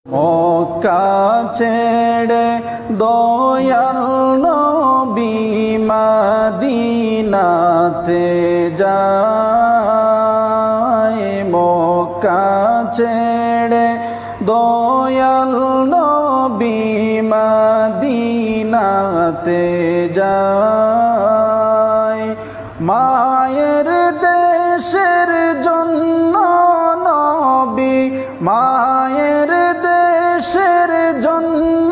মক্কা ছেড়ে দয়াল নবী মদিনাতে যায়। মক্কা ছেড়ে দয়াল নবী মদিনাতে যায়। মায়ের দেশের জন্য নবী, মায়ের দেশের জন্য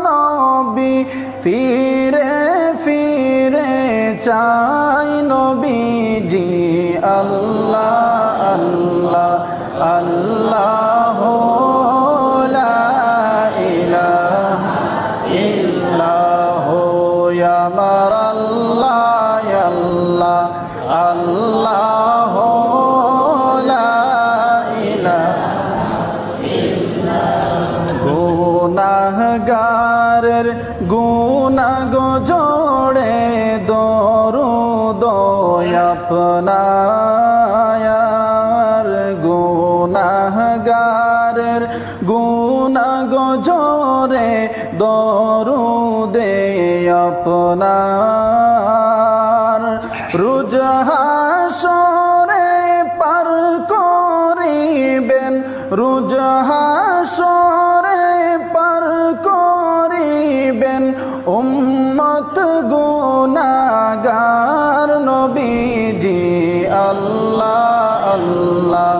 নবী ফিরে ফিরে চাই নবীজি। আল্লাহ আল্লাহ আল্লাহ লা ইলাহা ইল্লাল্লাহ আমার আল্লাহ আল্লাহ আল্লাহ লা ইলাহা। গুনাহগারের গুনাহ গো জোড়ে দরুদ আপনার। গুনাহগারের গুনাহ গো জোড়ে দরুদে আপনার। রোজ হাসরে পার করিবেন, রোজ হাসরে পার করিবেন উম্মত গুনাহগার নবীজি। আল্লাহ আল্লাহ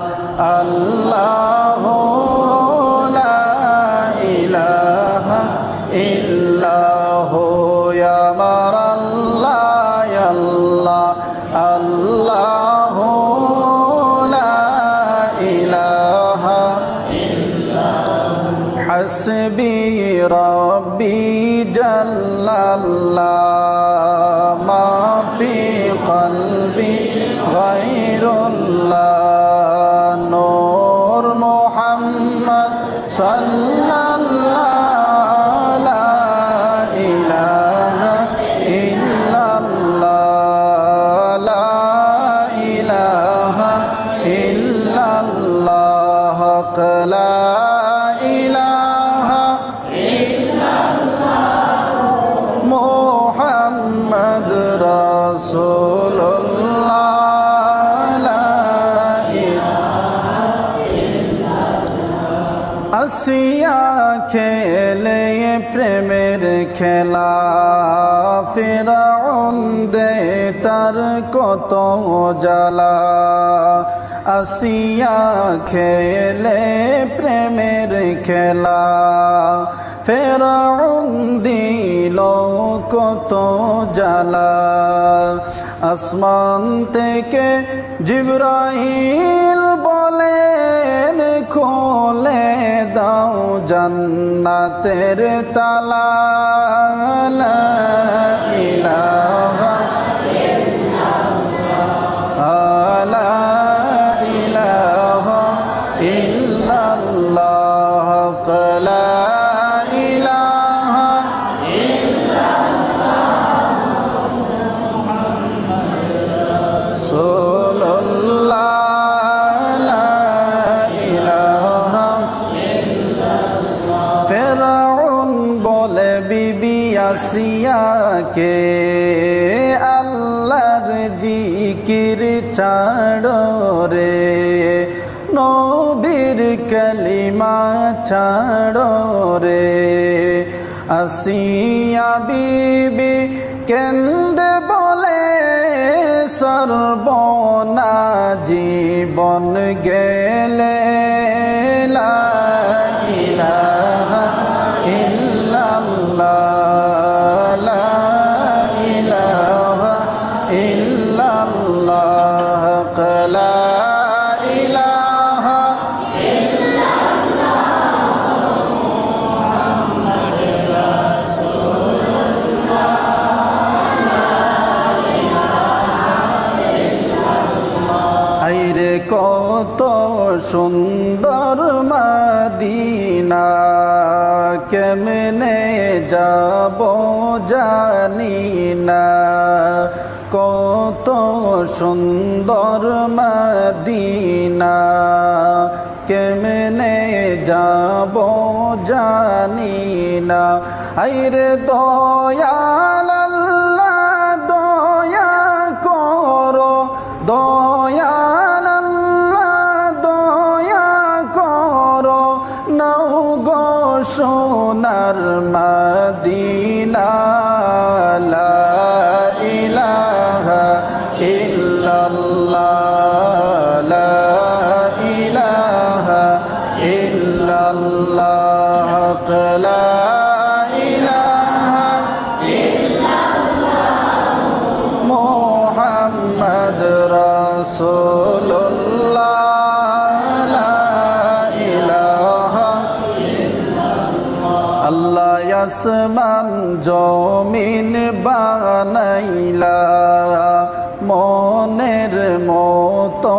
আল্লাহ লা ইলাহা ইল্লাল্লাহ আমার আল্লাহ আল্লাহ আল্লাহ লা ইলাহা ইল্লাল্লাহ। হাসবি রব্বি জাল্লাল্লাহ মা ফি কলবি গায়রুল্লাহ। নূর মুহাম্মদ সাল্লাল্লাহু লা ইলাহা ইল্লাল্লাহ লা ইলাহা ইল্লাল্লাহ লা ইলাহা ইল্লাল্লাহ মুহাম্মদ রাসূলুল্লাহ লা ইলাহা ইল্লাল্লাহ। আসিয়া খেলে প্রেমের খেলা, ফিরআউন দে তার কত জ্বালা। আসিয়া খেলে প্রেমের খেলা, ফিরআউন দিল কত জ্বালা। আসমান থেকে জিবরাইল বলেন খোলে দাও জান্নাতের তালা। লা ইলাহা ইল্লাল্লাহ লা ইলাহা ইল্লাল্লাহ লা ইলাহা রাসূলুল্লাহ লা ইলাহা ইল্লাল্লাহ। ফিরআউন বলে বিবি আসিয়াকে আল্লাহর জিকির ছাড়ো রে, নবীর কালিমা ছাড়ো রে। আসিয়া বিবি কেন্দে বলে সর্বনা জীবন গেলে। লা ইলাহা ইল্লাল্লাহ লা ইলাহা ইল্লাল্লাহ লা ইলাহা আইরে কত সুন্দর মদিনা, কেমনে যাব জানি না। কত সুন্দর মদিনা কেমনে যাব জানি না। আইরে দয়াল আল্লাহ দয়া করো, দয়াল আল্লাহ দয়া করো, নাও গো সোনার মদিনা। লা ইলাহা ইল্লাল্লাহ, লা ইলাহা ইল্লাল্লাহ, লা ইলাহা মুহাম্মদ রাসূলুল্লাহ, লা ইলাহা। আল্লাহ আসমান জমিন বানাইলা, মনের মতো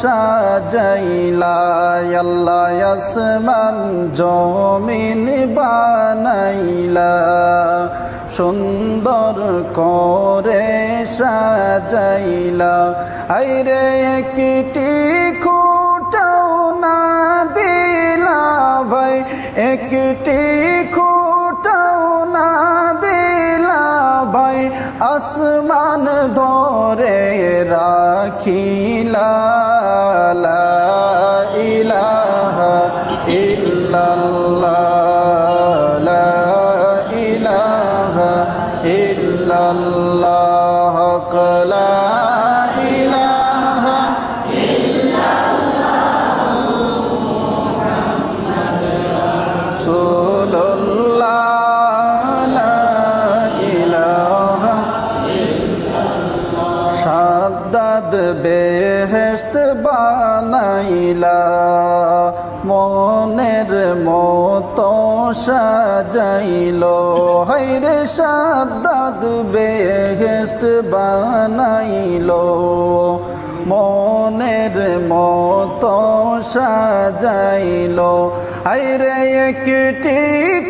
সাজাইলা। আল্লাহ আসমান জমিন বানাইলা, সুন্দর করে সাজাইলা। আইরে একটি খুঁটাও না দিলা ভাই, একটি খুঁটাও না দিলা ভাই, আসমান ধরে রাখিলা। লা ইলাহা ইল্লাল্লাহ, লা ইলাহা ইল্লাল্লাহ, লা ইলাহা রাসূলুল্লাহ, লা ইলাহা। সাদ্দাত বেহেশত বানাইলা, মনের মতো সাজাইলো। হায়রে সাদ্দাত বেহেশত বানাইলো, মনের মতো সাজাইলো। হায়রে একটি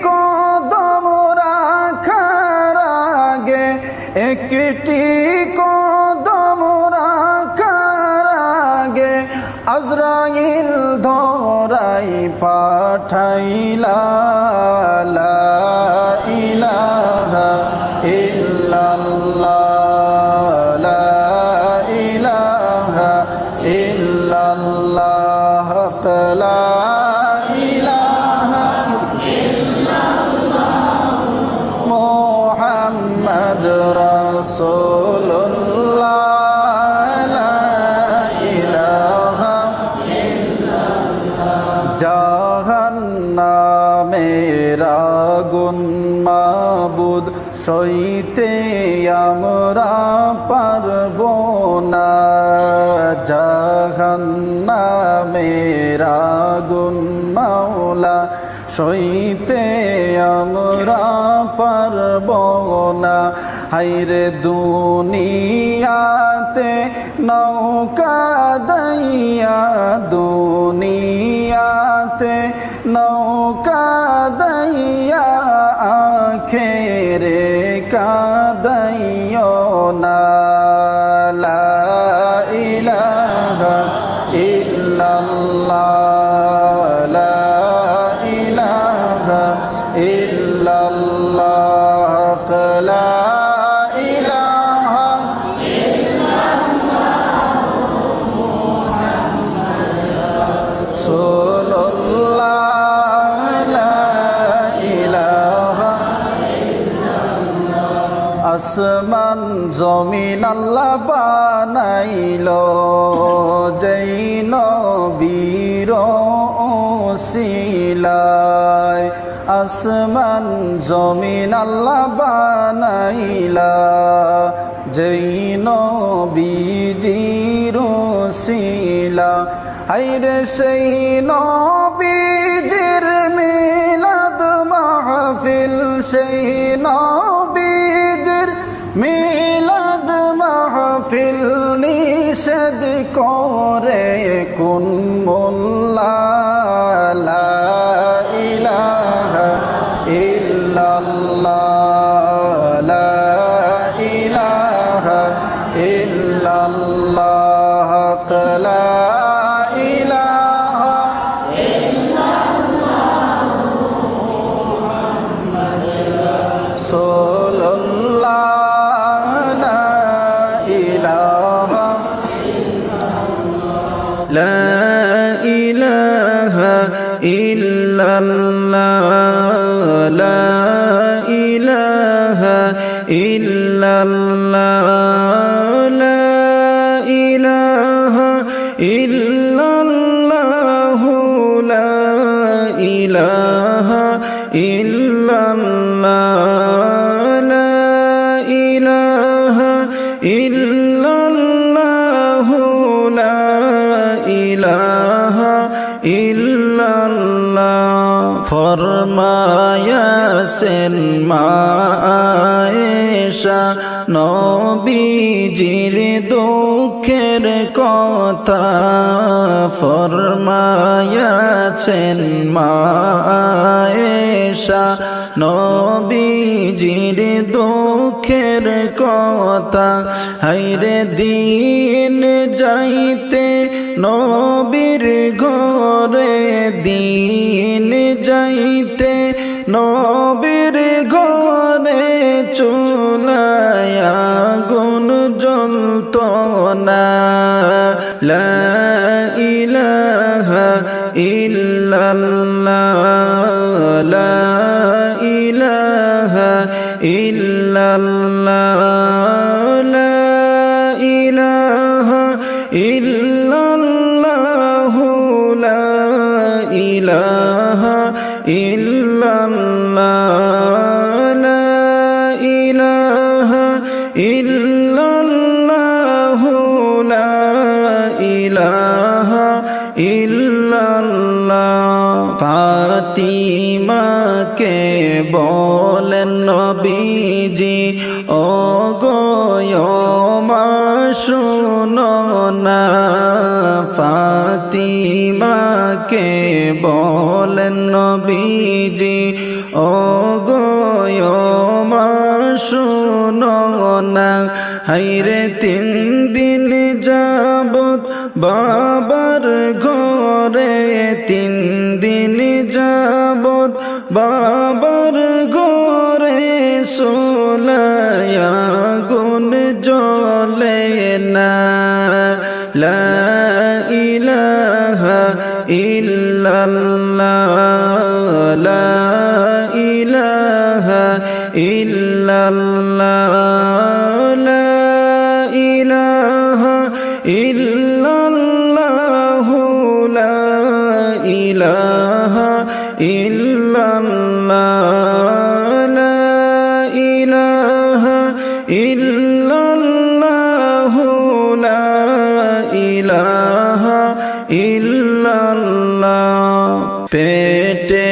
কদম রাখার আগে, একটি কদম রাখার আগে, আজরাইল ধরাই পাঠাইলা। লা ইলাহা ইল্লাল্লাহ, লা ইলাহা ইল্লাল্লাহ, লা ইলাহা মুহাম্মদ রাসূলুল্লাহ, লা ইলাহা। জাহান্নামের আগুন মাবুদ সইতে আমরা পারব না, জাহান্নামের আগুন মাওলা সইতে আমরা পারব না। হায়রে দুনিয়াতে নৌকা দাইয়া, দুনিয়াতে নৌকা দাইয়া, আখেরে কাদাইও না। লা ইলাহা ইল্লাল্লাহ, লা ইলাহা ইল্লাল্লাহ, লা ইলাহা রাসূলুল্লাহ, লা ইলাহা। আসমান জমিন আল্লাহ বানাইলো, যেই নবীর ওসিলায়। আসমান জমিন আল্লাহ বানাইলা, যেই নবীজির ওসিলা। হায়রে সেই নবীজির মিলাদ মাহফিল, সেই নবীজির মিলাদ মাহফিল নিষেধ করে কোন মোল্লা। লা ইলাহা ইল্লাল্লাহ, লা ইলাহা ইল্লাল্লাহ, লা ইলাহা ইল্লাল্লাহ লা ইলাহা ইল্লাল্লাহ লা ইলাহা ইল্লাল্লাহ লা ইলাহা ইল্লাল্লাহ লা ইলাহা ইল্লাল্লাহ লা ইলাহা ইল্লাল্লাহ ফরমায়াছেন মা আয়েশা নবীজির দুঃখের কথা ফরমায়াছেন মা আয়েশা নবীজির দুঃখের কথা হায়রে দিন যাইতে নবীর ঘরে দিন যাইতে নবীর ঘরে চুলায় আগুন জ্বলত না লা ইলাহা ইল্লাল্লাহ লা ইলাহা ইল্লাল্লাহ লা ইলাহা ইল্লাল্লাহ লা ইলাহা ইল্লাল্লাহ লা ইলাহা ইল্লাল্লাহ লা ইলাহা ইল্লাল্লাহ ফাতিমাকে বলেন নবীজি ও গো মা শুনো না ফাতিমাকে বলেন নবীজি ও গো মা শুনো না হায়রে 3 দিন যাবত বাবার ঘরে 3 দিন যাবত বাবার ঘরে চুলায় আগুন জ্বলে না লা ইলাহা ইল্লাল্লাহ লা ইলাহা ইল্লাল্লাহ লা ইলাহা ইল্লাল্লাহ লা ইলাহা ইল্লাল্লাহ লা ইলাহা ইল্লাল্লাহ লা ইলাহা ইল্লাল্লাহ পেটে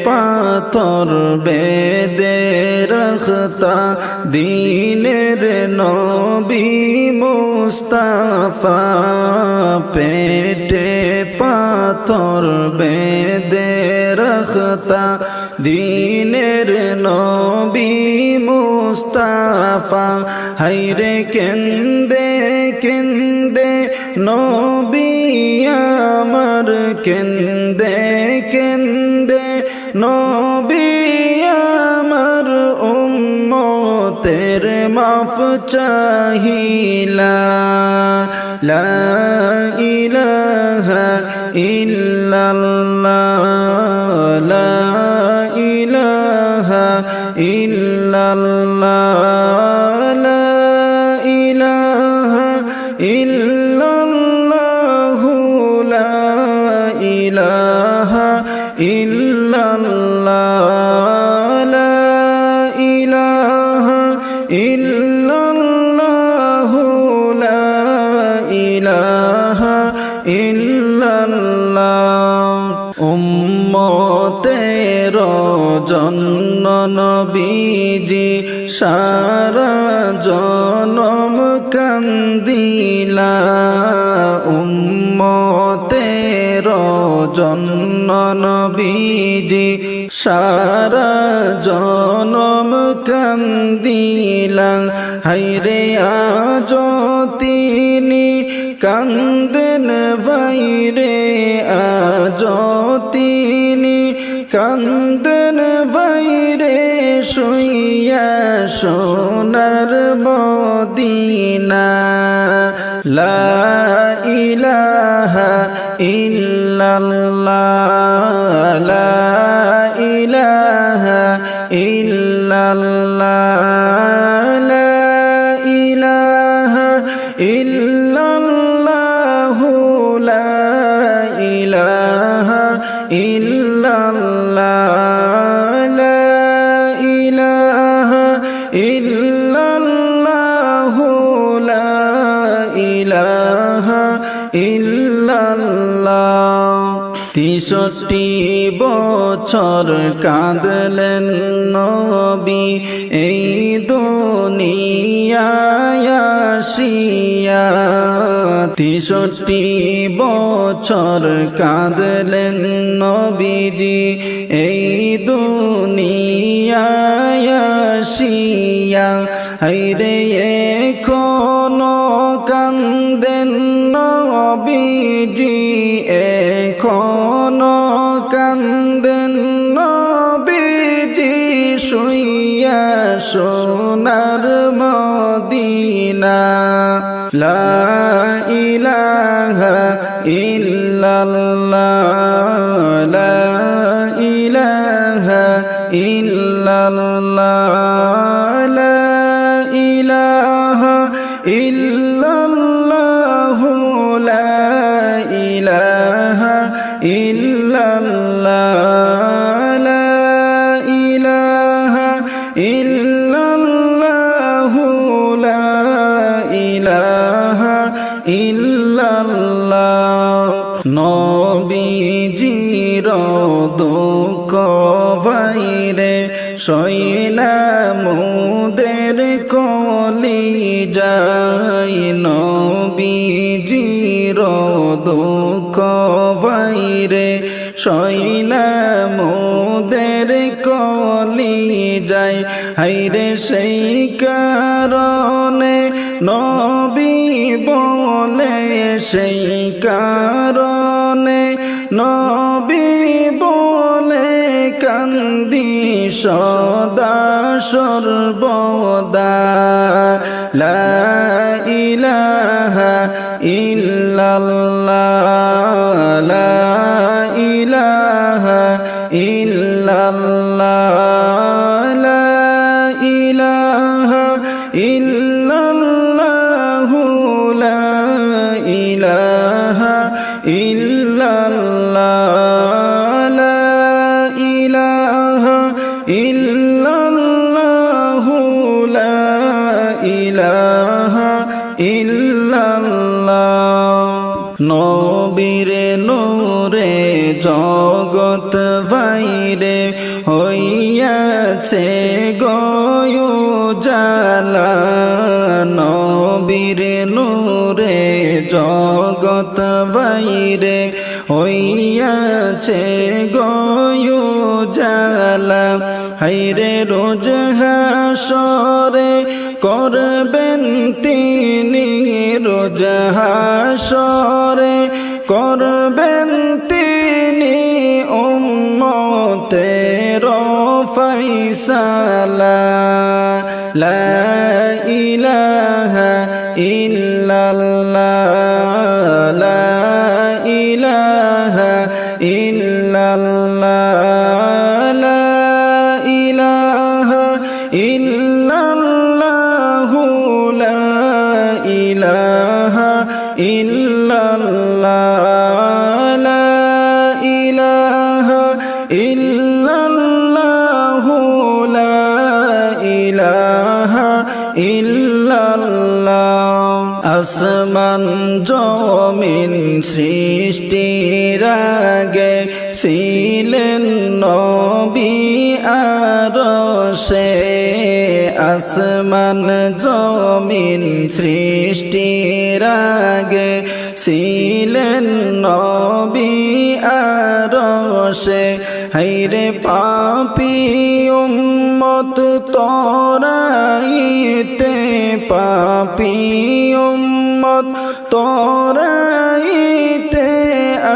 পাথর বেঁধে রাখতা দিনের নবী মুস্তাফা পেটে পাথর বেঁধে রাখতা দিনের নবী মুস্তাফা হায়রে কেন্দে কেন্দে নবী আমার কেন্দে কেন্দে নবী আমার উম্মতের মাফ চাহিলা লা ইলাহা ইল্লাল্লাহ লা ইলাহা ইল্লাল্লাহ লা ইলাহা ইল্লাল্লাহ লা ইলাহা ইল্লাল্লাহ লা ইলাহা ইল্লাল্লাহ লা ইলাহা ইল্লাল্লাহ উম্মতের জন্য নবীজি সারা জনম কান্দিলা উম্মতের জন্য নবীজি সারা জনম কান্দিলা হায়রে আজ তিনি কান্দেন ভাইরে আজ তিনি কান্দেন ভাইরে শুইয়া সোনার মদিনা লা ইলাহা ইল্লাল্লাহ ইল্লাল্লাহ লা ইলাহা ইল্লাল্লাহ লা ইলাহা ইল্লাল্লাহ লা ইলাহা ইল্লাল্লাহ লা ইলাহা ইল্লাল্লাহ লা ইলাহা ইল্লাল্লাহ 63 বছর কাঁদলেন নবী এই দুনিয়ায় আসিয়া 63 বছর কাঁদলেন নবীজি এই দুনিয়ায় আসিয়া হায়রে এখনো কান্দেন নবীজি এখনো কান্দেন নবীজি শুইয়া সোনার মদিনা লা ইলাহা ইল্লাল্লাহ লা ইলাহা ইল্লাল্লাহ লা ইলাহা ইল্লাল্লাহ লা ইলাহা ইল্লাল্লাহ লা ইলাহা ইল্লাল্লাহ লা ইলাহা ইল্লাল্লাহ নবীজির দুঃখ বাইরে সইলা মোদের কলিজায় নবীজির দুঃখ বাইরে সইলা মোদের কলিজায় হায়রে সেই কারণে নবী বলে সেই কারণে নবী বলে কান্দি সদা সর্বদা লা ইলাহা ইল্লাল্লাহ লা ইলাহা ইল্লাল্লাহ লা ইলাহা ইল্লাল্লাহ লা ইলাহা ইল্লাল্লাহ লা ইলাহা ইল্লাল্লাহ লা ইলাহা ইল্লাল্লাহ নবীর নূরে জগৎ বাইরে হইয়াছে গয়ুজালা নবীর নূরে জগৎ বাইরে হইয়াছে গয়ুজালা হায়রে রোজ হাসরে করবেন তিনি রোজ হাসরে করবেন তিনি উম্মতের ফায়সালা লা ইলাহা ইল্লাল্লাহ লা ইলাহা ইল্লাল্লাহ লা ইলাহা ইল্লাল্লাহ লা ইলাহা ইল্লাল্লাহ লা ইলাহা ইল্লাল্লাহ লা ইলাহা ইল্লাল্লাহ আসমান জমিন সৃষ্টির আগে ছিলেন নবী আরশে আসমান জমিন সৃষ্টির আগে ছিলেন নবী আরশে হায়রে পাপী উম্মত তোরাইতে পাপী উম্মত তোরাইতে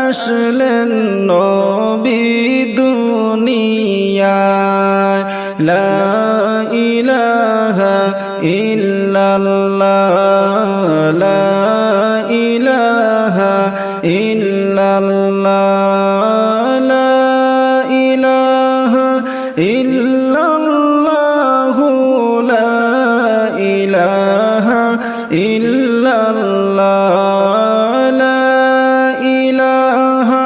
আসলেন নবী দুনিয়ায় লা ইলাহা ইল্লাল্লাহ লা ইলাহা ইল্লাল্লাহ ইল্লাল্লাহু লা ইলাহা ইল্লাল্লাহ লা ইলাহা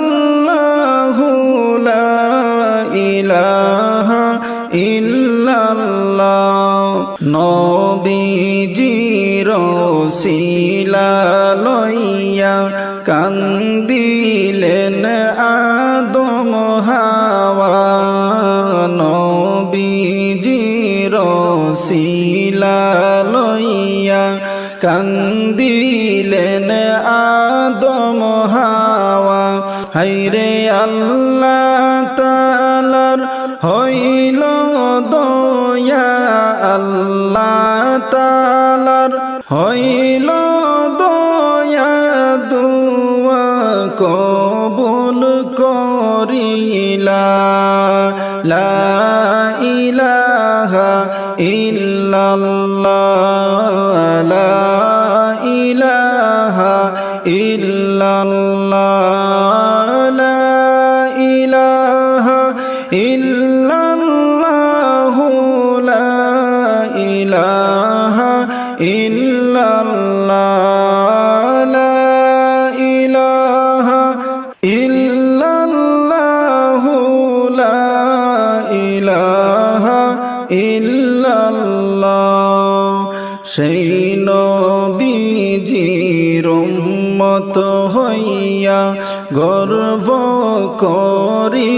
ইল্লাল্লাহু লা ইলাহা ইল্লাল্লাহ নবীজির ওসিলা লইয়া কান্দিলেন আদম হাওয়া নবীজির ওসিলা লইয়া কান্দিলেন আদম হাওয়া হায়রে আল্লাহ তাআলার হইল দয়া আল্লাহ তাআলার হইল দয়া দুয়া কবুল করিলা লা ইলাহা ইল্লাল্লাহ লা ইলাহা ইল্লাল্লাহ লা ইলাহা ইল্লাল্লাহু লা ইলাহা ইল্লাল্লাহ লা ইলাহা ইল্লাল্লাহু লা ইলাহা ইল্লাল্লাহ সেই নবীজির উম্মত হইয়া গর্ব করি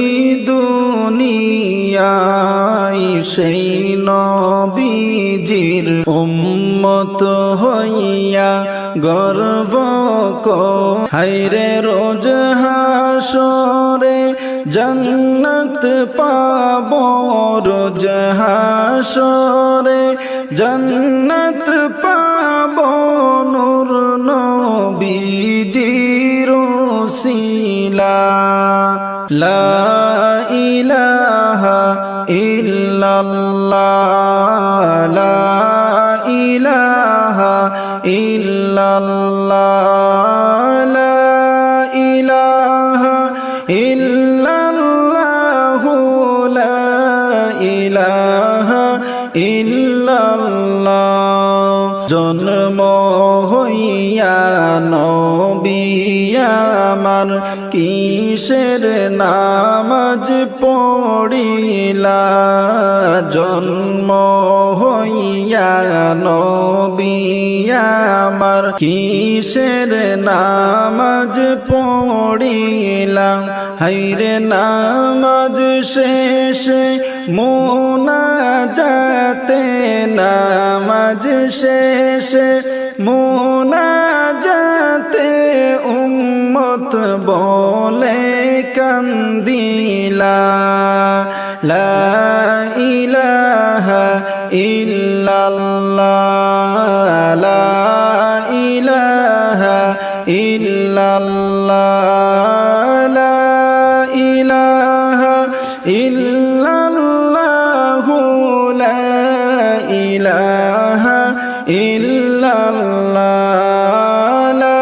দুনিয়ায় সেই নবীজির উম্মত হইয়া গর্ব হায়রে রোজ হাসরে জন্নত পাব রোজ হাসরে জন্নত পাব নূর নবীজির ওসিলা লা ইলাহা ইল্লাল্লাহ লা ইলাহা ইল্লাল্লাহ লা ইলাহা ইল্লাল্লাহু লা ইলাহা ইল্লাল্লাহ জন্ম হইয়া নবী আমার কিসের নামাজ পড়িলা জন্ম হইয়া নবী আমার কিসের নামাজ পড়িলা হায়রে নামাজ শেষে মোনাজাতে নামাজ শেষে মোনাজাতে উম্মত বলে কান্দিলা লা ইলাহা ইল্লাল্লাহ লা ইলাহা ইল্লাল্লাহ লা ইলাহা ইল্লাল্লাহু লা ইলাহা ইল্লাল্লাহ লা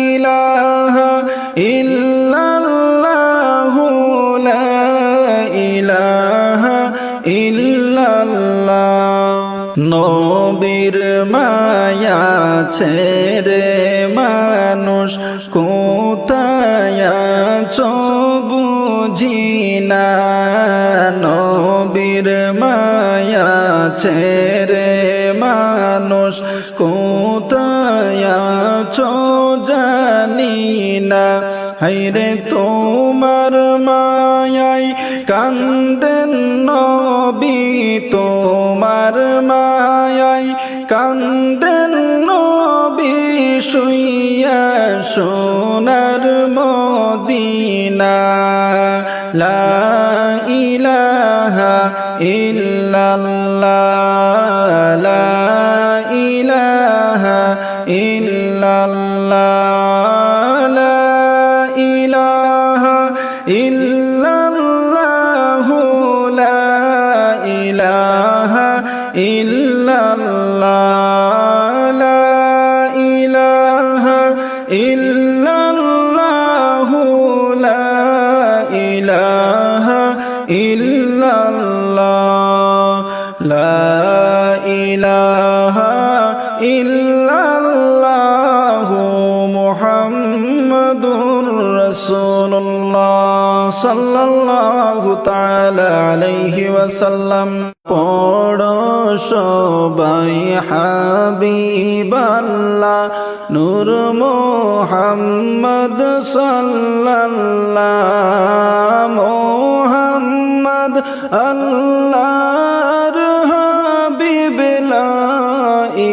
ইলাহা ইল্লাল্লাহু লা ইলাহা ইল্লাল্লাহ নবীর মায়া ছেড়ে মানুষ কোথায় আছো বুঝি না নবীর মায়া ছেড়ে মানুষ কোথায় আছো জানি না হায়রে তোমার মায়ায় কান্দেন নবী তোমার মায়ায় কান্দেন নবী শুইয়া সোনার মদিনা লা ইলাহা ইল্লাল্লাহ লা ইলাহা ইল্লাল্লাহ লা ইলাহা ইল্লাল্লাহু লা ইলাহা ইল্লাল্লাহ লা ইলাহা ইল্লাল্লাহু লা ইলাহা ইল্লাল্লাহ লা ইলাহা ইল্লাল্লাহ মুহাম্মাদুর রাসূলুল্লাহ সাল্লাল্লাহু তাআলা আলাইহি ওয়াসাল্লাম। পড়ো সবাই হাবিবাল্লাহ নূর মুহাম্মদ সাল্লাল্লাহ মুহাম্মদ আল্লাহর হাবিব লা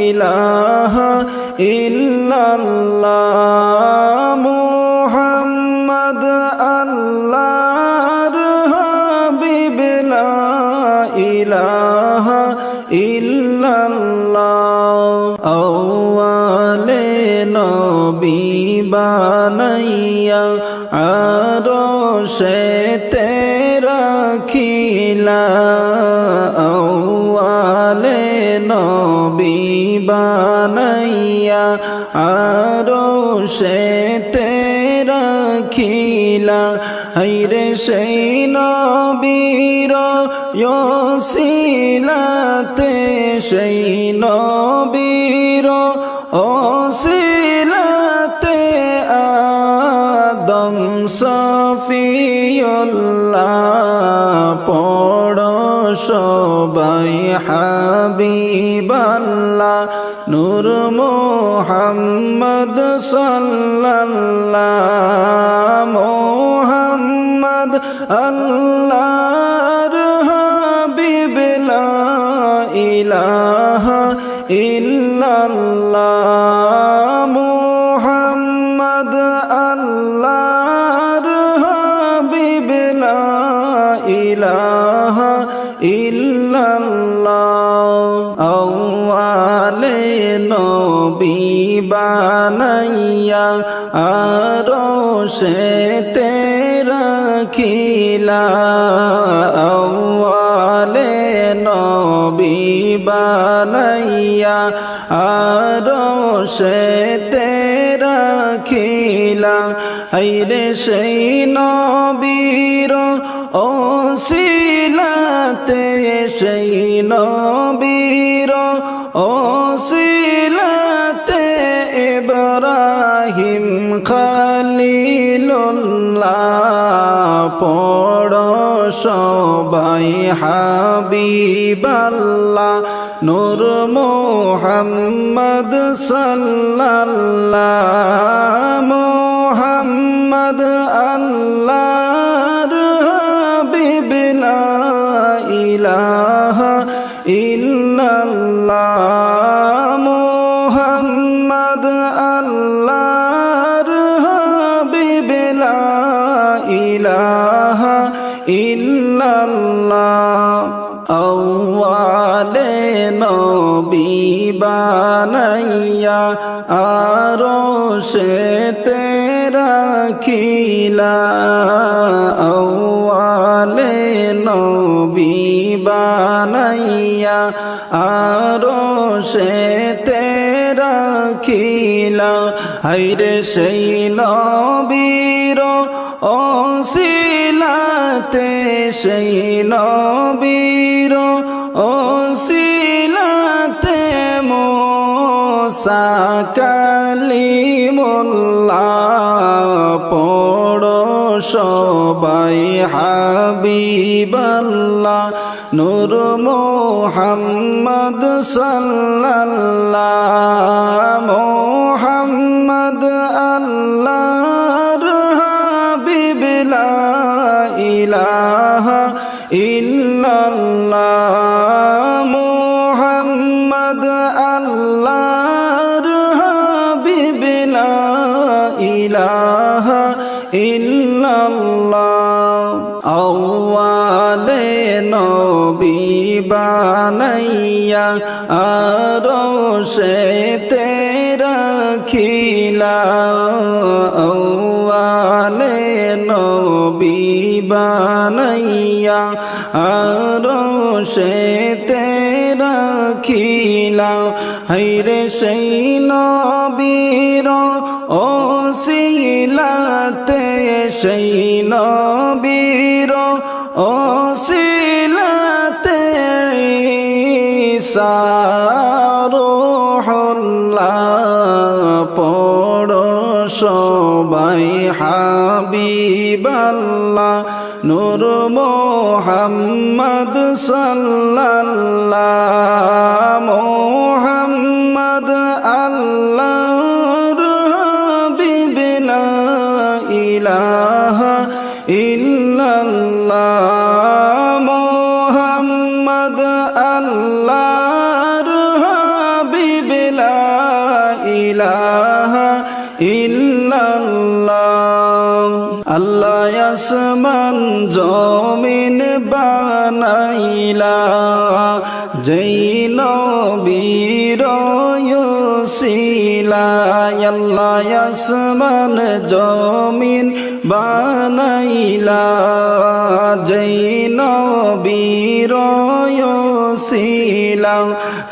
ইলাহা ইল্লাল্লাহ মুহাম্মদ আল্লাহর হাবিব লা ইলাহা ইল্লাল্লাহ। আওয়ালে নবী বানাইয়া আরশে রাখিলা আওয়ালে নবী বানাইয়া আরশে রাখিলা হায়রে সেই নবীর ওসিলাতে সেই নবীর ওসিলাতে আদম সফিউল্লাহ পড়ো সবাই হাবিবাল্লাহ নূর মুহাম্মদ সাল্লাল্লাহ মুহাম্মদ আল্লাহর হাবিব লা ইলাহা ইল্লাল্লাহ মুহাম্মদ আল্লাহর হাবিব লা ইলাহা ইল্লাল্লাহ। আওয়ালে নবী বানাইয়া আরশে রাখিলা আওয়ালে নবী বানাইয়া আরশে রাখিলা হায়রে সেই নবীর ওসিলাতে সেই নবীর ওসিলাতে ইব্রাহিম খলিলুল্লাহ পড়ো সবাই হাবিবাল্লাহ নূর মুহাম্মদ সাল্লাল্লাহ মুহাম্মদ আল্লাহর হাবিব লা ইলাহা ইল্লাল্লাহ মুহাম্মদ আল্লাহর হাবিব লা ইলাহা ইল্লাল্লাহ। আওয়ালে নবী বানাইয়া আরশে রাখিলা আওয়ালে নবী বানাইয়া আরশে রাখিলা হায়রে সেই নবীর ওসিলাতে সেই নবীর ওসিলাতে মুসা কালিমুল্লাহ পড়ো সবাই হাবিবাল্লাহ নূর মুহাম্মদ সাল্লাল্লাহ মুহাম্মদ আল্লাহর হাবিব লা ইলাহা ইল্লাল্লাহ মুহাম্মদ আল্লাহর হাবিব লা ইলাহা ইল্লাল্লাহ। আওয়ালে নবী বানাইয়া আরশে রাখিলা আওয়ালে নবী বানাইয়া আরশে রাখিলা হায়রে সেই নবীর ওসিলাতে সেই নবীর ওসিলাতে ঈসা রূহুল্লাহ পড়ো সবাই হাবিবাল্লাহ নূর মুহাম্মদ সাল্লাল্লাহ মুহাম্মদ আল্লাহর হাবিব লা ইলাহা ইল্লাল্লাহ মুহাম্মদ আল্লাহর হাবিব লা ইলাহা ইল্লাল্লাহ আল্লাহ আসমান জমিন বানাইলা যেই নবীর ওসিলা আল্লাহ আসমান জমিন বানাইলা যেই নবীর ওসিলা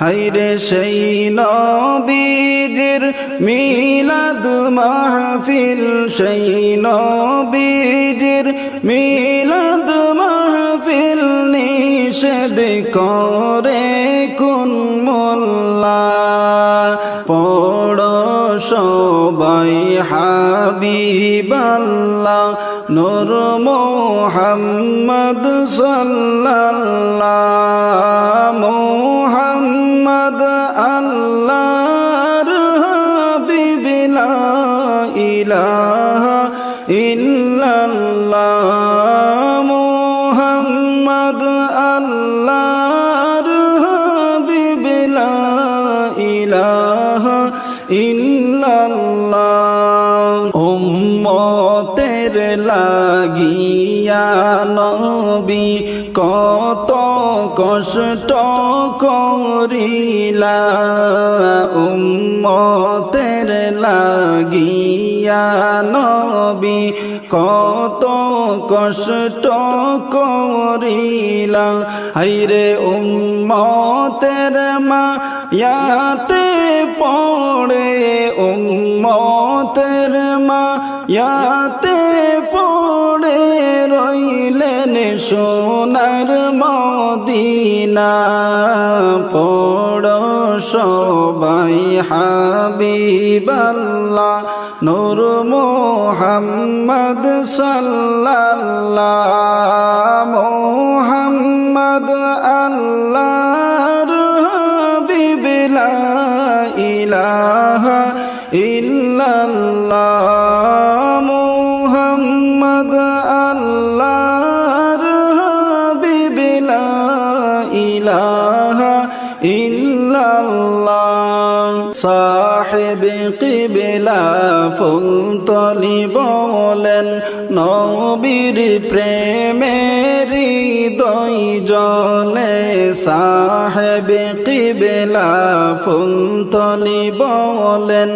হায়রে সেই নবীজির মিলাদ মাহফিল সেই নবীজির মিলাদ মাহফিল নিষেধ করে কোন মোল্লা পড়ো সবাই হাবিবাল্লাহ নূর মুহাম্মদ সাল্লাল্লাহ মুহাম্মদ আল্লাহর হাবিব লা ইলাহা ইল্লাল্লাহ মুহাম্মদ আল্লাহর হাবিব লা ইলাহা ইল্লাল্লাহ উম্মতের লাগিয়া নবী কত কষ্ট করিলা উম্মতের লাগিয়া নবী কত কষ্ট করিলা হায়রে উম্মতের মায়াতে পড়ে উম্মতের মায়াতে পড়ে রইলেন সোনার মদিনা পড়ো সবাই হাবিবাল্লাহ নূর মুহাম্মদ সাল্লাল্লাহ মুহাম্মদ আল্লাহর হাবিব লা ইলাহা ইল্লাল্লাহ মুহাম্মদ আল্লাহর হাবিব লা ইলাহা ইল্লাল্লাহ সাহেব কিবলা ফুলতলি বলেন নবীর প্রেমের হৃদয় জলে সাহেব কিবলা ফুলতলি বলেন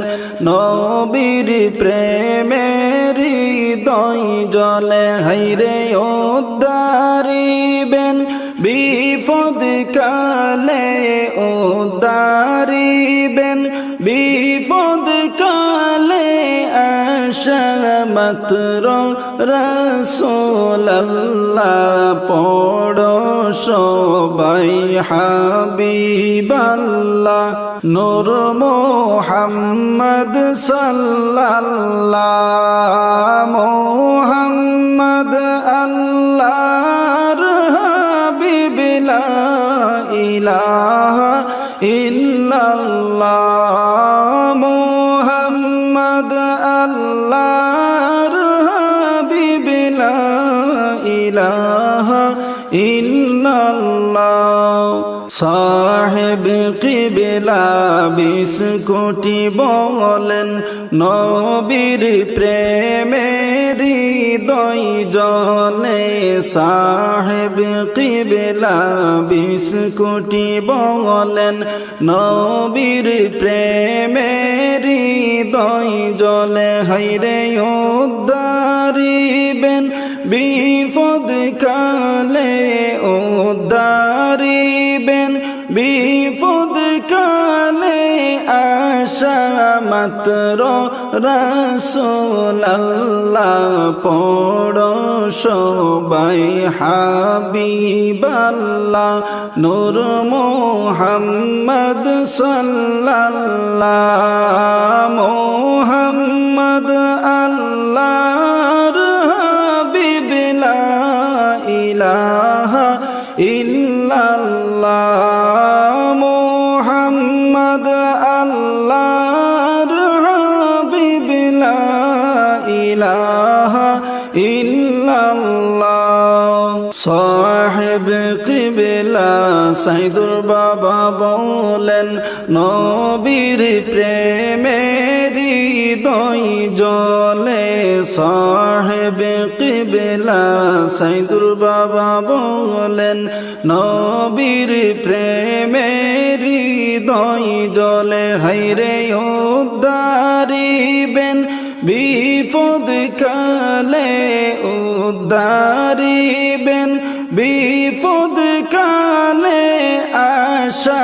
নবীর প্রেমের হৃদয় জলে হায়রে উদ্ধারিবেন বিপদ কালে উদ্ধারিবেন বিপদ কালে আশা মাত্র রাসূলুল্লাহ পড়ো সবাই হাবিবাল্লাহ নূর মুহাম্মদ সাল্লাল্লাহ মুহাম্মদ আল্লাহর হাবিব লা ইলাহা ইল্লাল্লাহ মুহাম্মদ আল্লাহর হাবিব লা ইলাহা ইল্লাল্লাহ সাহেব কিবলা 20 কোটি বলেন নবীর প্রেমের হৃদয় জলে সাহেব কিবলা 20 কোটি বলেন নবীর প্রেমের হৃদয় জলে হায়রে উদ্ধারিবেন বিপদ কালে উদ্ধারিবেন বিপদ কালে আসা মাত্র রাসূলুল্লাহ পড়ো সবাই হাবিবাল্লাহ নূর মুহাম্মদ সাল্লাল্লাহ মুহাম্মদ আল্লাহর হাবিব লা ইলাহা ইল্লাল্লাহ মুহাম্মদ আল্লাহর হাবিব লা ইলাহা ইল্লাল্লাহ সাহেব কিবলা সাইদুর বাবা বলেন নবীর প্রেমেরি হৃদয় জ্বলে সাহেব কিবলা সাইদুর বাবা বলেন নবীর প্রেমেরি হৃদয় জ্বলে হায়রে উদ্ধারিবেন বিপদ কালে উদ্ধারিবেন বিপদ কালে আশা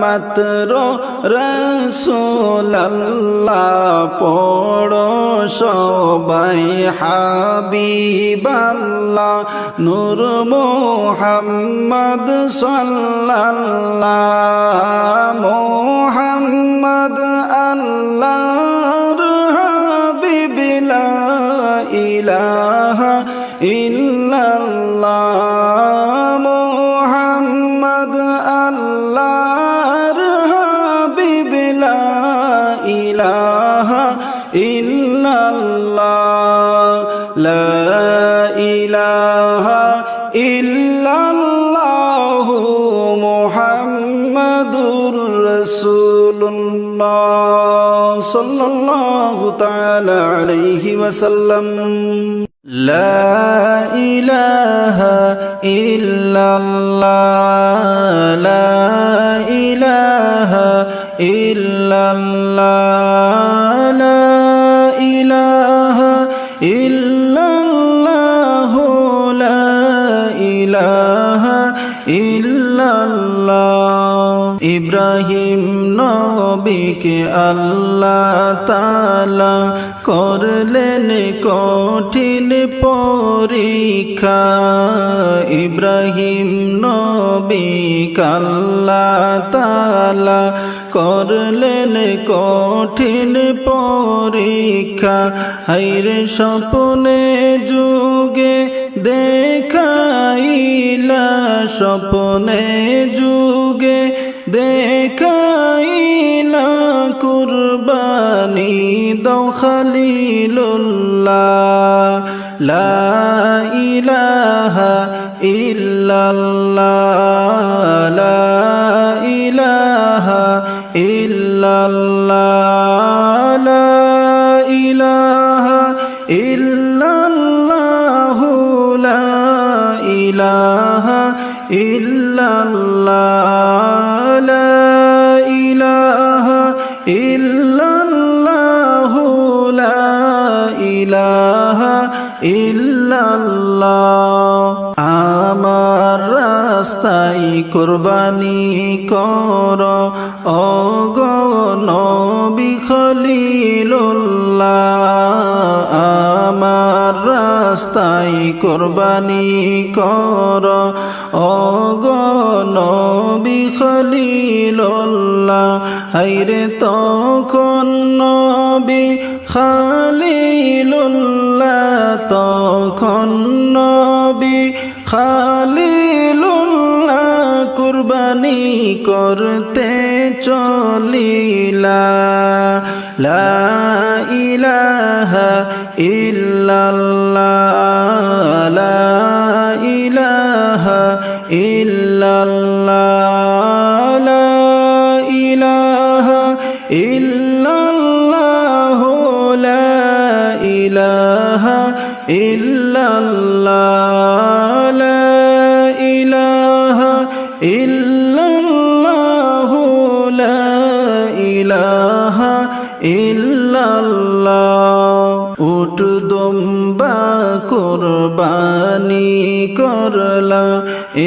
মাত্র রাসূলুল্লাহ পড়ো সবাই হাবিবাল্লাহ নূর মুহাম্মদ সাল্লাল্লাহ মুহাম্মদ আল্লাহর হাবিব লা ইলাহা ইল্লাল্লাহ মুহাম্মদ আল্লাহর হাবিব লা ইলাহা ইল্লাল্লাহ লা ইলাহা ইল্লাল্লাহ মুহাম্মাদুর রাসূলুল্লাহ সাল্লাল্লাহু তাআলা আলাইহি ওয়াসাল্লাম লা ইলাহা ইল্লাল্লাহ লা ইলাহা ইল্লাল্লাহ লা ইলাহা ইল্লাল্লাহ লা ইলাহা ইল্লাল্লাহ ইব্রাহিম নবীকে আল্লাহ তাআলা করলেন কঠিন পরীক্ষা ইব্রাহিম নবীকে আল্লাহ তাআলা করলেন কঠিন পরীক্ষা হায়রে স্বপ্নে যুগে দেখাইলা স্বপ্নে যুগে দেখাইলা কুরবানি দাও খলিলুল্লাহ লা ইলাহা ইল্লাল্লাহ লা ইলাহা ইল্লাল্লাহ লা ইলাহা ইল্লাল্লাহ লা ইলাহা ইল্লাল্লাহ লা ইলাহা ইল্লাল্লাহ লা ইলাহা ইল্লাল্লাহ আমার রাস্তায় কুরবানি কর ওগো নবী খলিলুল্লাহ আমার রাস্তায় কুরবানি কর ওগো নবী খলিলুল্লাহ হায়রে তখন নবী খলিলুল্লাহ তখন নবী খলিলুল্লাহ কুরবানি করতে চলিলা লা ইলাহা ইল্লাল্লাহ লা ইলাহা ইল্লাল্লাহ লা ইলাহা ইল্লাল্লাহ লা ইলাহা ইল্লাল্লাহ লা ইলাহা ইল্লাল্লাহ লা ইলাহা ইল্লাল্লাহ উট দুম্বা কুরবানি করলা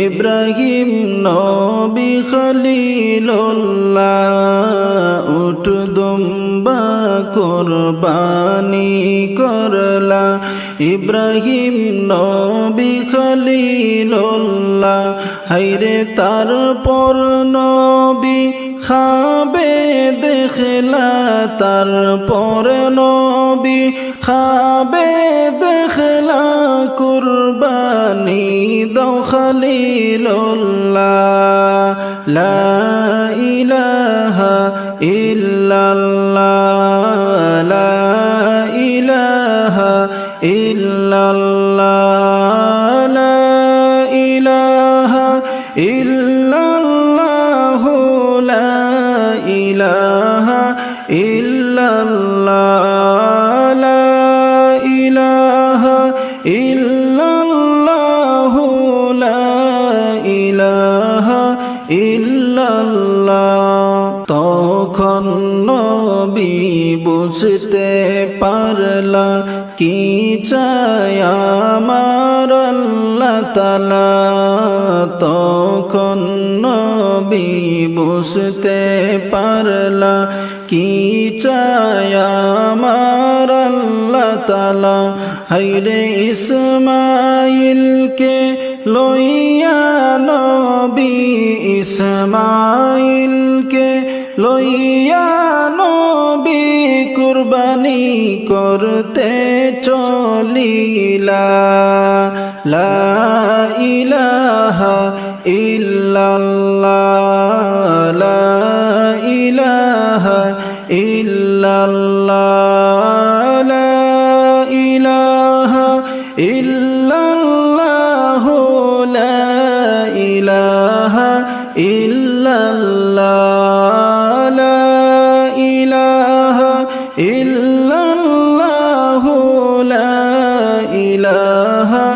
ইব্রাহিম নবী খলিলুল্লাহ উট দুম্বা কুরবানি করলা ইব্রাহিম নবী খলিলুল্লাহ হায়রে তারপর নবী খাবে দেখলা তারপর নবী খাবে দেখলা কুরবানি দাও খলিলুল্লাহ লা ইলাহা ইল্লাল্লাহ লা ইলাহা ইল্লাল্লাহ লা ইলাহা ইল্লাল্লাহ লা ইলাহা ইল্লাল্লাহ লা ইলাহা ইল্লাল্লাহ লা ইলাহা ইল্লাল্লাহ তখন নবী বুঝতে পারলা কি চায় আমার আল্লাহ তাআলা তখন নবী বুঝতে পারলা কি চায় আমার আল্লাহ তাআলা হায়রে ইসমাইলকে লইয়া নবী ইসমাইলকে লইয়া নবী কুরবানি করতে চলিলা লা ইলাহা ইল্লাল্লাহ লা ইলাহা ইল্লাল্লাহ লা ইলাহা ইল্লাল্লাহ লা ইলাহা ইল্লাল্লাহ লা ইলাহা ইল্লাল্লাহ লা ইলাহা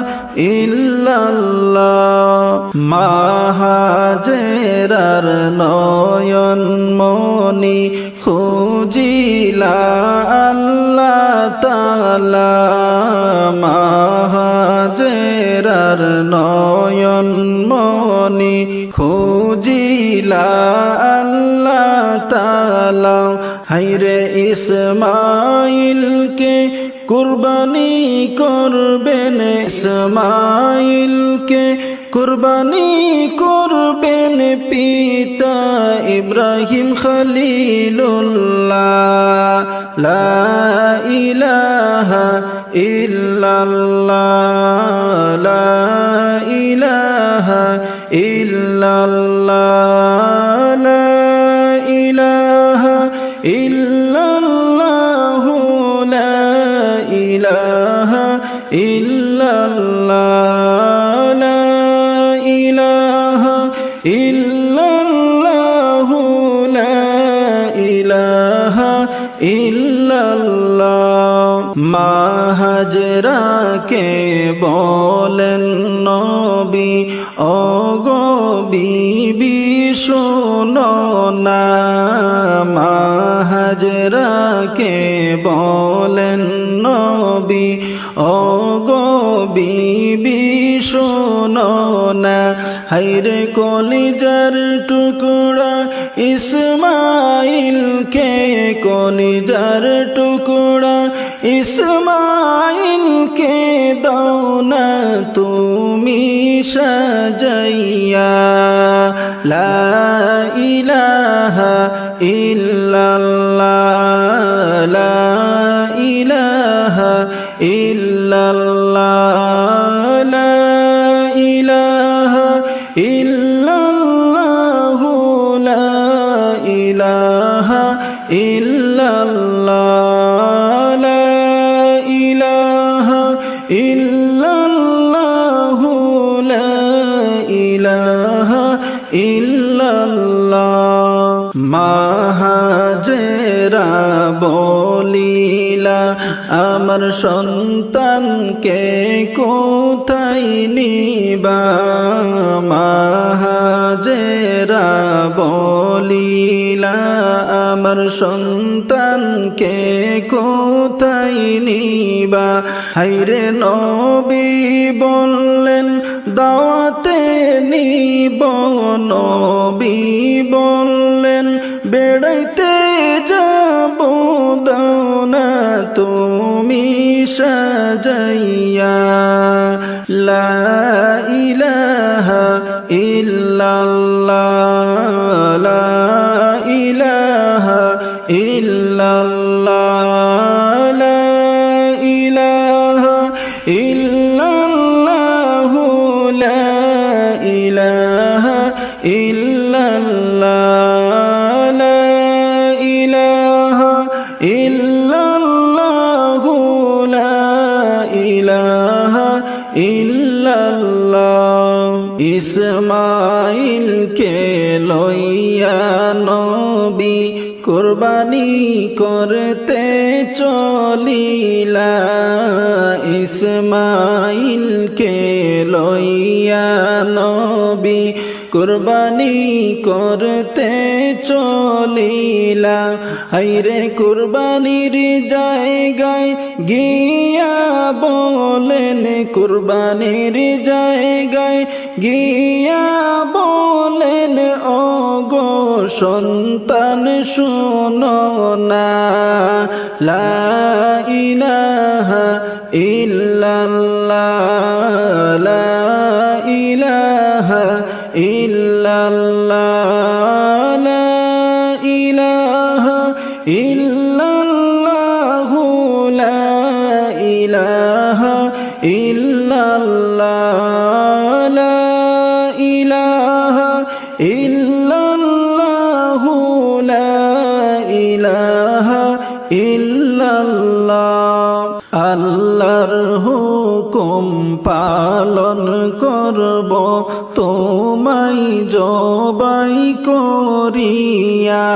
ইল্লাল্লাহ মা হাজেরার নয়ন মনি খুজিলা আল্লাহ তাআলা মা হাজেরার নয়ন মনি খুজিলা আল্লাহ তাআলা হায়রে ইসমাইলকে কুরবানি করবেন ইসমাইলকে কুরবানি করবেন পিতা ইব্রাহিম খলিলুল্লাহ লা ইলাহা ইল্লাল্লাহ লা ইলাহা ইল্লাল্লাহ লা ইলাহা ইল্লাল্লাহ লা ইলাহা ইল্লাল্লাহ লা ইলাহা ইল্লাল্লাহ লা ইলাহা ইল্লাল্লাহ মা হাজরাকে বলেন নবী ওগো বিবি শোনো না মা হাজরাকে বলেন নবী ওগো বিবি শোনো না হায়রে কলিজার টুকরা ইসমাইলকে কলিজার টুকরা ইসমাইলকে দাও না তুমি সাজাইয়া লা ইলাহা ইল্লাল্লাহ লা ইলাহা ইল্লাল্লাহ লা ইলাহা ইল্লাল্লাহ লা ইলাহা ইল্লাল্লাহ লা ইলাহা ইল্লাল্লাহ লা ইলাহা ইল্লাল্লাহ মা হাজেরা বলিলা আমার সন্তানকে কোথায় নিবা মা হাজেরা বলিলা আমার সন্তানকে কোথায় নিবা হায়রে নবী বললেন দাওয়াতে নিব নবী বললেন বেড়াইতে যাব দাও না তুমি সাজাইয়া লা ইলাহা ইল্লাল্লাহ লা ইলাহা ইল্লাল্লাহ লা ইলাহা ইল্লাল্লাহ লা ইলাহা ইল্লাল্লাহ লা ইলাহা ইল্লাল্লাহ লা ইলাহা ইল্লাল্লাহ ইসমাইলকে লইয়া নবী কুরবানি করতে চলিলা ইসমাইলকে লইয়া নবী কুরবানি করতে চলিলা হায়রে কুরবানির জায়গায় গিয়া বলেন কুরবানির জায়গায় গিয়া বলেন ও গো সন্তান শুনো না লা ইলাহা ইল্লাল্লাহ লা ইলাহা ইল্লাল্লাহ লা ইলাহা ইল্লাল্লাহ লা ইলাহা ইল্লাল্লাহ লা ইলাহা ইল্লাল্লাহ লা ইলাহা ইল্লাল্লাহ আল্লাহর হুকুম পালন করব তোমায় জবাই করিয়া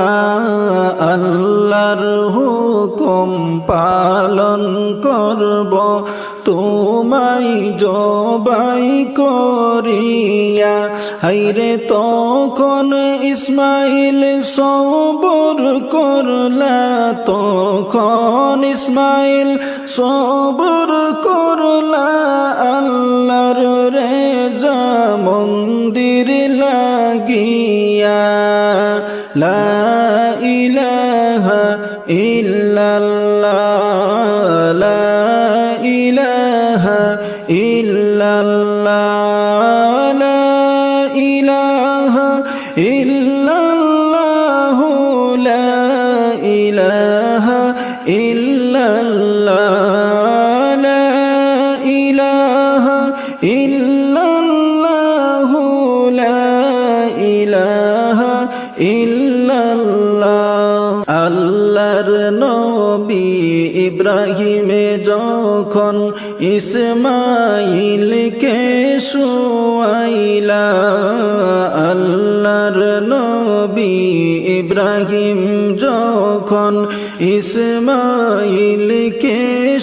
আল্লাহর হুকুম পালন করব তোমায় জবাই করিয়া হায়রে তখন ইসমাইল সবর করলা তখন ইসমাইল সবর করলা আল্লাহর রেজা মন্দির লাগিয়া লা ইলাহা ইল্লাল্লাহ লা ইলাহা ইল্লাল্লাহ লা ইলাহা ইল্লাল্লাহ লা ইলাহা ইল্লাল্লাহ লা ইলাহা ইল্লাল্লাহ লা ইলাহা ইল্লাল্লাহ আল্লাহর নবী ইব্রাহিমে যখন ইসমাইলকে শুয়াইলা আল্লাহর নবী ইব্রাহিম যখন ইসমাইলকে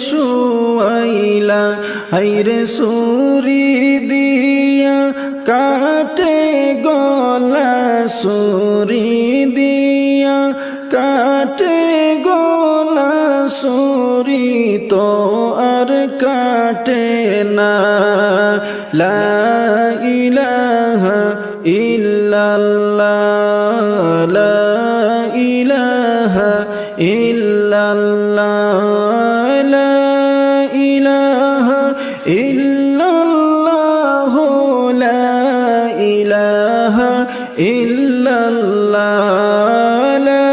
শুয়াইলা হায়রে সুরি দিয়া কাটে গলা সুরি দিয়া কাটে গলা সুরি তো আর কাটে না লা ইলাহা ইল্লাল্লাহ লা ইলাহা ইল্লাল্লাহ লা ইলাহা ইল্লাল্লাহ লা ইলাহা ইল্লাল্লাহ লা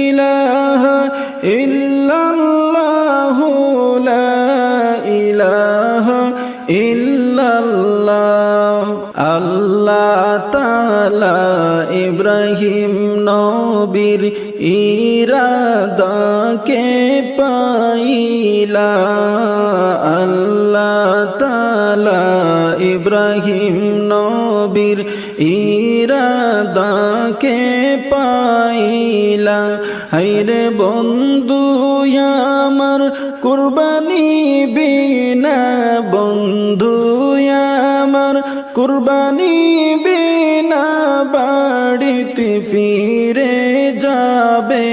ইলাহা ইল্লাল্লাহ লা ইলাহা ইল্লাল্লাহ আল্লাহ তাআলা ইব্রাহিম নবীর ইরাদাকে পাইলা আল্লাহ তাআলা ইব্রাহিম নবীর ইরাদাকে পাইলা হায়রে বন্ধু আমার কুরবানি বিনা বন্ধু আমার কুরবানি বিনা বাড়িতে ফিরে যাবে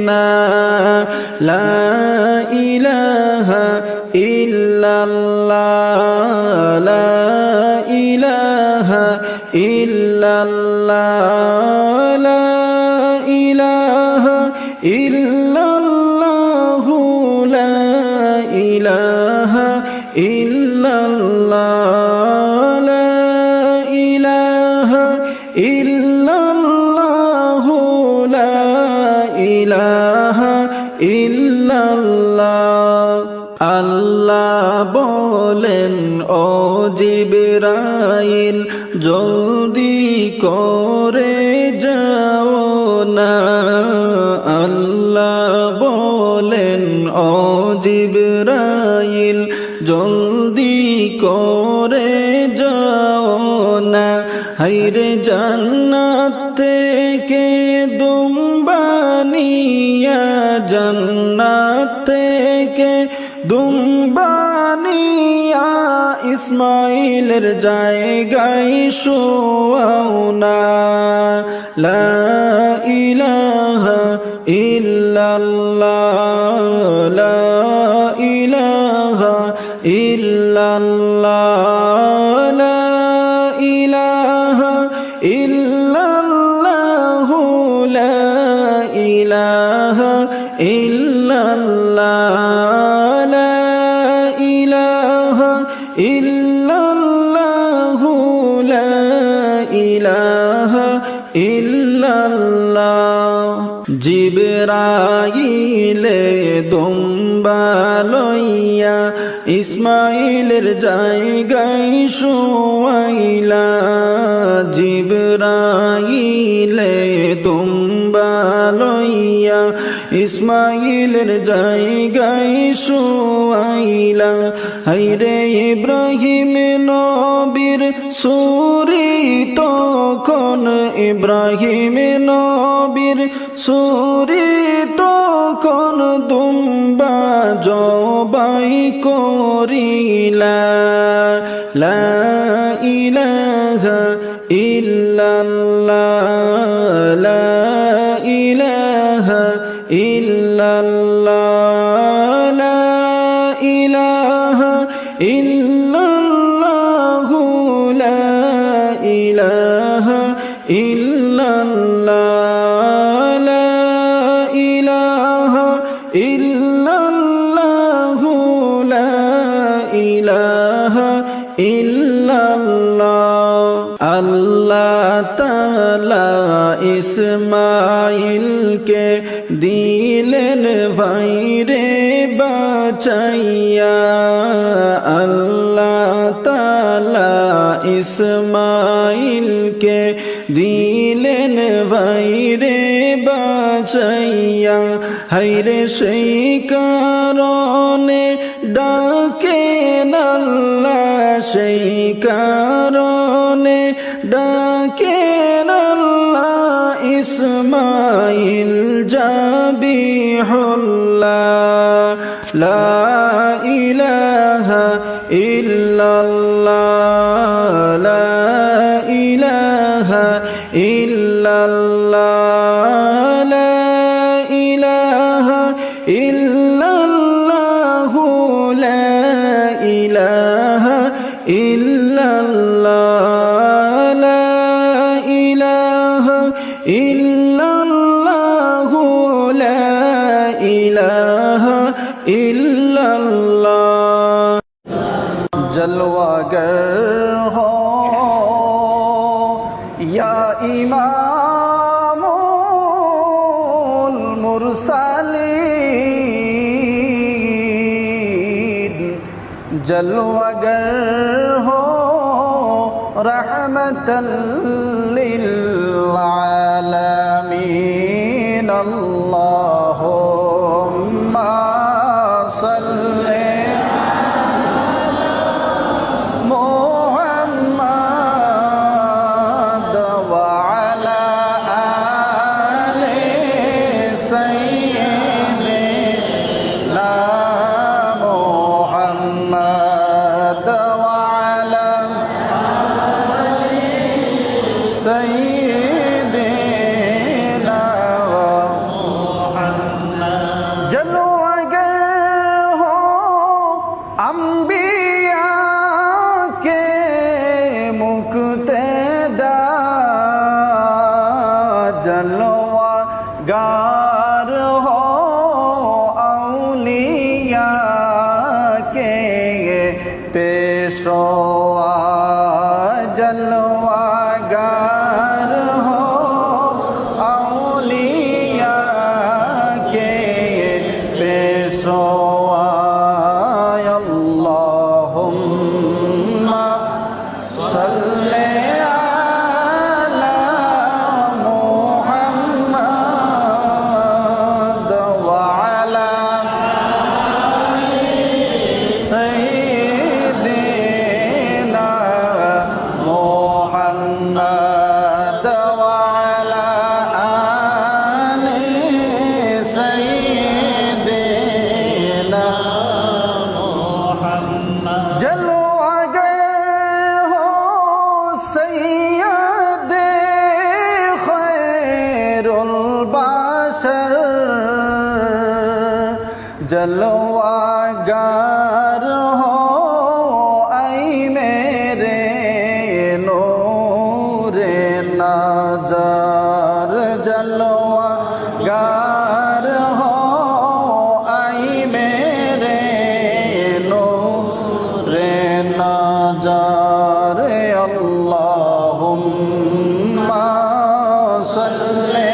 না লা ইলাহা ইল্লাল্লাহ লা ইলাহা ইল্লাল্লাহ লা ইলাহা ইল্লাল্লাহু লা ইলাহা ইল্লাল্লাহ লা ইলাহা ইল্লাল্লাহু লা ইলাহা ইল্লাল্লাহ আল্লাহ বলেন ও জিবরাইল জলদি করে যাও না আল্লাহ বলেন ও জিবরাইল জলদি করে যাও না হায়রে জান্নাত থেকে দুম্বানিয়া জান্নাত থেকে দুম্বানিয়া ইসমাইলের জায়গায় শোয়াও না লা ইলাহা ইল্লাল্লাহ লা ইলাহা ইল্লাল্লাহ লা ইলাহা ইল্লাল্লাহু লা ইলাহা ইল্লাল্লাহ লা ইলাহা ইল্লাল্লাহু লা ইলাহা ইল্লাল্লাহ জিবরাইলে দুম্বা লইয়া ইসমাইলের জায়গায় শোয়াইলা জিবরাইলে দুম্বা লইয়া ইসমাইলের জায়গায় শোয়াইলা হায়রে ইব্রাহিম নবীর সুরি তখন ইব্রাহিম নবীর সুরি তখন দুম্বা জবাই করিলা লা ইলাহা ইল্লাল্লাহ লা ইলাহা ইল্লাল্লাহ লা ইলাহা ইল্লাল্লাহু লা ইলাহা ইল্লাল্লাহ লা ইলাহা ইল্লাল্লাহু লা ইলাহা ইল্লাল্লাহ আল্লাহ তাআলা ইসমাইলকে দিলেন ভাইরে বাঁচাইয়া আল্লাহ তাআলা ইসমাইলকে দিলেন ভাইরে বাঁচাইয়া হায়রে সেই কারণে ডাকেন আল্লাহ সেই কারণে ডাকেন আল্লাহ ইসমাইল জাবিহুল্লাহ লা ইলাহা ইল্লাল্লাহ লা ইলাহা ইল্লাল্লাহ লা ইলাহা ইল্লাল্লাহু লা ইলাহা ইল্লাল্লাহ লা ইলাহা ইল্লাল্লাহু লা ইলাহা ইল্লাল্লাহ जलवागर हो या इमामुल मुरसलीन जलवागर हो रहमतल लिल आलमीन अल्लाहुम्मा सल्ली अंबिया के मुक्ते जलवागर हो औलिया के पेशवा अल्लाहुम्मा सल्ले जलवागर हो आई मेरे नूरे नज़र जलवागर हो आई मेरे नूरे नज़र अल्लाहुम्मा सल्ले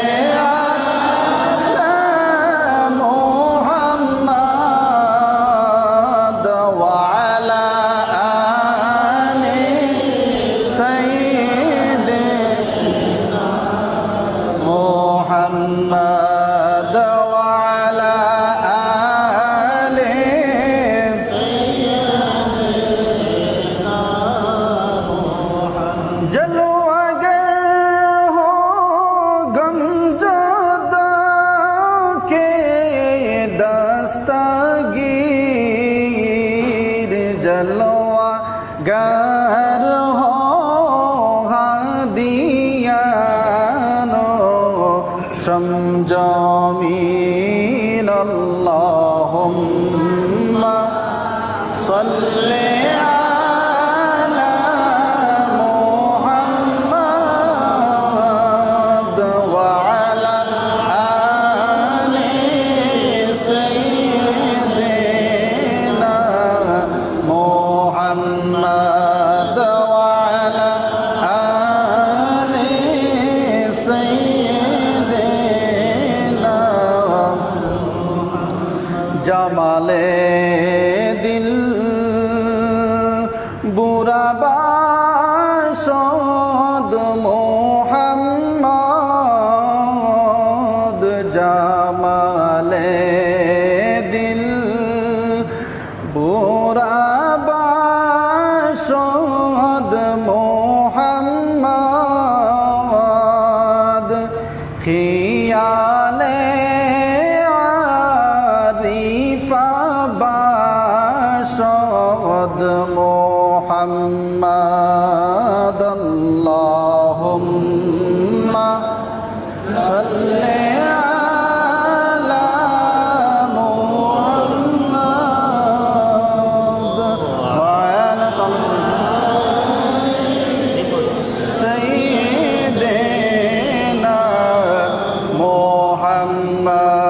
محمد وعلى آله जलवागर हो गमज़दा के दस्तगीर जलवागर हो शमजामीन अल्लाहुम्मा सल्ले अला मुहम्मद व अला आलि सय्यिदिना मुहम्मद व अला आलि सय्यिदिना जमाले दिल बुरा बाशद मोहम्मद जमाले दिल बुरा बाशद मोहम्मद खियाले बाशद मोहम्मद अल्लाहुम्मा सल्ले अला मुहम्मद व अला सय्यिदिना मुहम्मद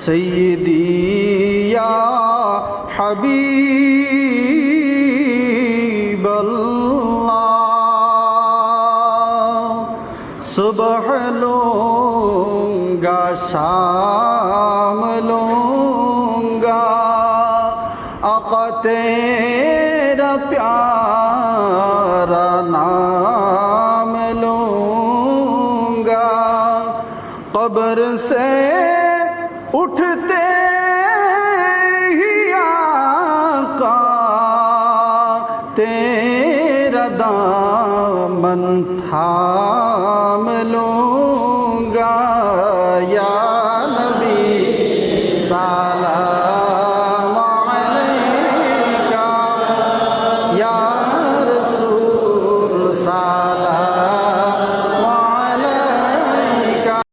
सय्यदी या हबीब अल्लाह सुबह लूंगा शाम लूंगा आका तेरा प्यारा नाम लूंगा कब्र से उठते ही आका दामन थाम लूंगा